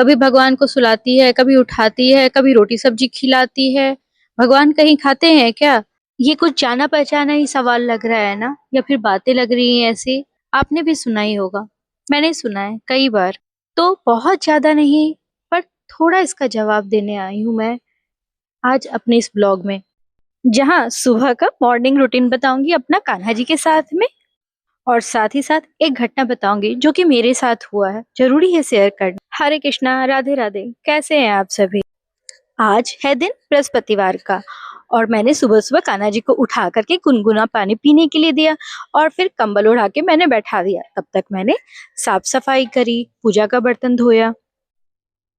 कभी भगवान को सुलाती है, कभी उठाती है, कभी रोटी सब्जी खिलाती है। भगवान कहीं खाते हैं क्या? ये कुछ जाना पहचाना ही सवाल लग रहा है ना, या फिर बातें लग रही हैं ऐसी? आपने भी सुना ही होगा, मैंने सुना है कई बार। तो बहुत ज्यादा नहीं, पर थोड़ा इसका जवाब देने आई हूँ मैं आज अपने इस ब्लॉग में, जहाँ सुबह का मॉर्निंग रूटीन बताऊंगी अपना कान्हा जी के साथ में, और साथ ही साथ एक घटना बताऊंगी जो कि मेरे साथ हुआ है, जरूरी है शेयर करना। हरे कृष्णा, राधे राधे। कैसे हैं आप सभी? आज है दिन बृहस्पतिवार का, और मैंने सुबह सुबह कान्हा जी को उठा करके गुनगुना पानी पीने के लिए दिया, और फिर कंबल उड़ा के मैंने बैठा दिया। तब तक मैंने साफ सफाई करी, पूजा का बर्तन धोया।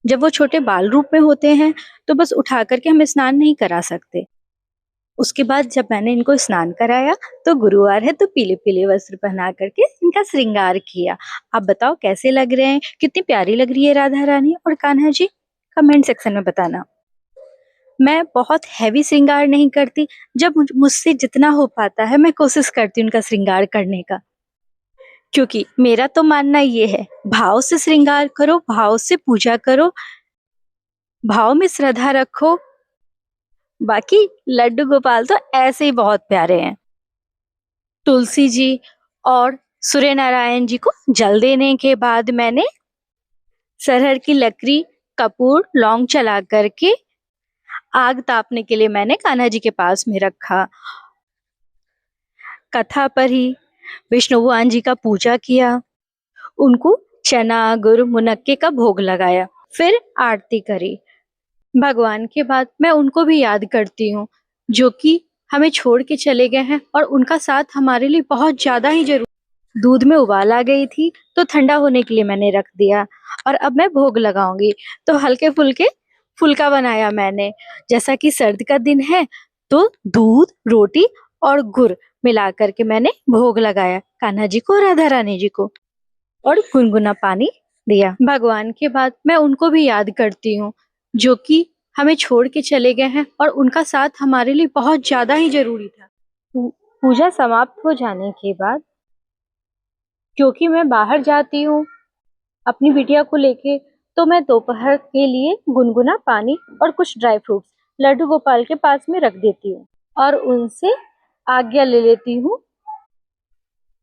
जब वो छोटे बाल रूप में होते हैं तो बस उठा करके हम स्नान नहीं करा सकते। उसके बाद जब मैंने इनको स्नान कराया तो गुरुवार है तो पीले पीले वस्त्र पहना करके इनका श्रृंगार किया। आप बताओ कैसे लग रहे हैं, कितनी प्यारी लग रही है राधा रानी और कान्हा जी? कमेंट सेक्शन में बताना। मैं बहुत हैवी श्रृंगार नहीं करती, जब मुझसे जितना हो पाता है मैं कोशिश करती हूँ उनका श्रृंगार करने का, क्योंकि मेरा तो मानना ये है, भाव से श्रृंगार करो, भाव से पूजा करो, भाव में श्रद्धा रखो। बाकी लड्डू गोपाल तो ऐसे ही बहुत प्यारे हैं। तुलसी जी और सूर्य नारायण जी को जल देने के बाद मैंने सरहर की लकड़ी, कपूर, लौंग चला करके आग तापने के लिए मैंने कान्हा जी के पास में रखा। कथा पर ही विष्णु भगवान जी का पूजा किया, उनको चना गुड़ मुनक्के का भोग लगाया, फिर आरती करी। भगवान के बाद मैं उनको भी याद करती हूँ जो कि हमें छोड़ के चले गए हैं, और उनका साथ हमारे लिए बहुत ज्यादा ही जरूरी। दूध में उबाल आ गई थी तो ठंडा होने के लिए मैंने रख दिया, और अब मैं भोग लगाऊंगी। तो हल्के फुल्के फुल्का बनाया मैंने, जैसा कि सर्द का दिन है तो दूध, रोटी और गुड़ मिला करके मैंने भोग लगाया कान्हा जी को, राधा रानी जी को, और गुनगुना पानी दिया। भगवान के बाद मैं उनको भी याद करती हूँ जो कि हमें छोड़ के चले गए हैं, और उनका साथ हमारे लिए बहुत ज्यादा ही जरूरी था। पूजा समाप्त हो जाने के बाद, क्योंकि मैं बाहर जाती हूँ अपनी बिटिया को लेके, तो मैं दोपहर के लिए गुनगुना पानी और कुछ ड्राई फ्रूट्स लड्डू गोपाल के पास में रख देती हूँ, और उनसे आज्ञा ले लेती हूँ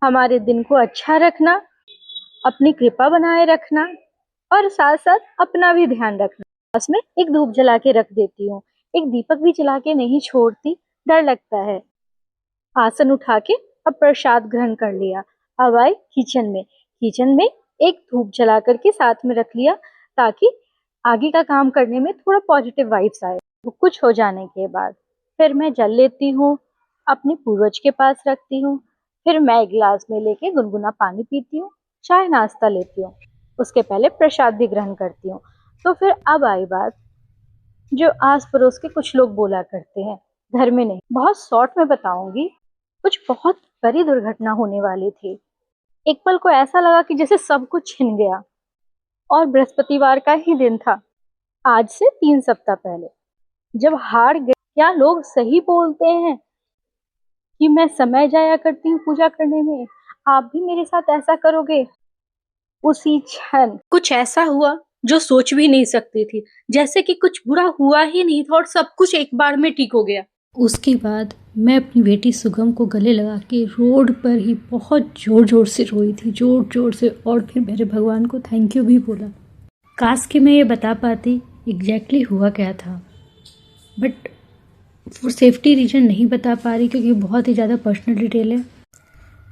हमारे दिन को अच्छा रखना, अपनी कृपा बनाए रखना, और साथ साथ अपना भी ध्यान रखना। पास में एक धूप जला के रख देती हूँ, एक दीपक भी जला के नहीं छोड़ती, डर लगता है। आसन उठा के अब प्रसाद ग्रहण कर लिया। अब आए किचन में। किचन में एक धूप जला करके साथ में रख लिया, ताकि आगे का काम करने में थोड़ा पॉजिटिव वाइब्स आए। वो कुछ हो जाने के बाद फिर मैं जल लेती हूँ, अपने पूर्वज के पास रखती हूँ, फिर मैं एक गिलास में लेके गुनगुना पानी पीती हूँ, चाय नाश्ता लेती हूँ, उसके पहले प्रसाद भी ग्रहण करती हूँ। तो फिर अब आई बात जो आस पड़ोस के कुछ लोग बोला करते हैं, घर में नहीं, बहुत शॉर्ट में बताऊंगी। कुछ बहुत बड़ी दुर्घटना होने वाली थी। एक पल को ऐसा लगा कि जैसे सब कुछ छिन गया, और बृहस्पतिवार का ही दिन था, आज से 3 सप्ताह पहले, जब हार गए। क्या लोग सही बोलते हैं कि मैं समय जाया करती हूँ पूजा करने में, आप भी मेरे साथ ऐसा करोगे? उसी क्षण कुछ ऐसा हुआ जो सोच भी नहीं सकती थी, जैसे कि कुछ बुरा हुआ ही नहीं था और सब कुछ एक बार में ठीक हो गया। उसके बाद मैं अपनी बेटी सुगम को गले लगा के रोड पर ही बहुत जोर जोर से रोई थी, जोर जोर से, और फिर मेरे भगवान को थैंक यू भी बोला। काश कि मैं ये बता पाती एग्जैक्टली हुआ क्या था, बट फॉर सेफ्टी रीजन नहीं बता पा रही, क्योंकि बहुत ही ज़्यादा पर्सनल डिटेल है।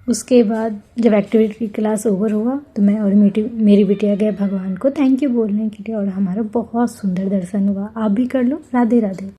उसके बाद जब एक्टिविटी क्लास ओवर हुआ तो मैं और मेरी बिटिया गए भगवान को थैंक यू बोलने के लिए, और हमारा बहुत सुंदर दर्शन हुआ। आप भी कर लो। राधे राधे।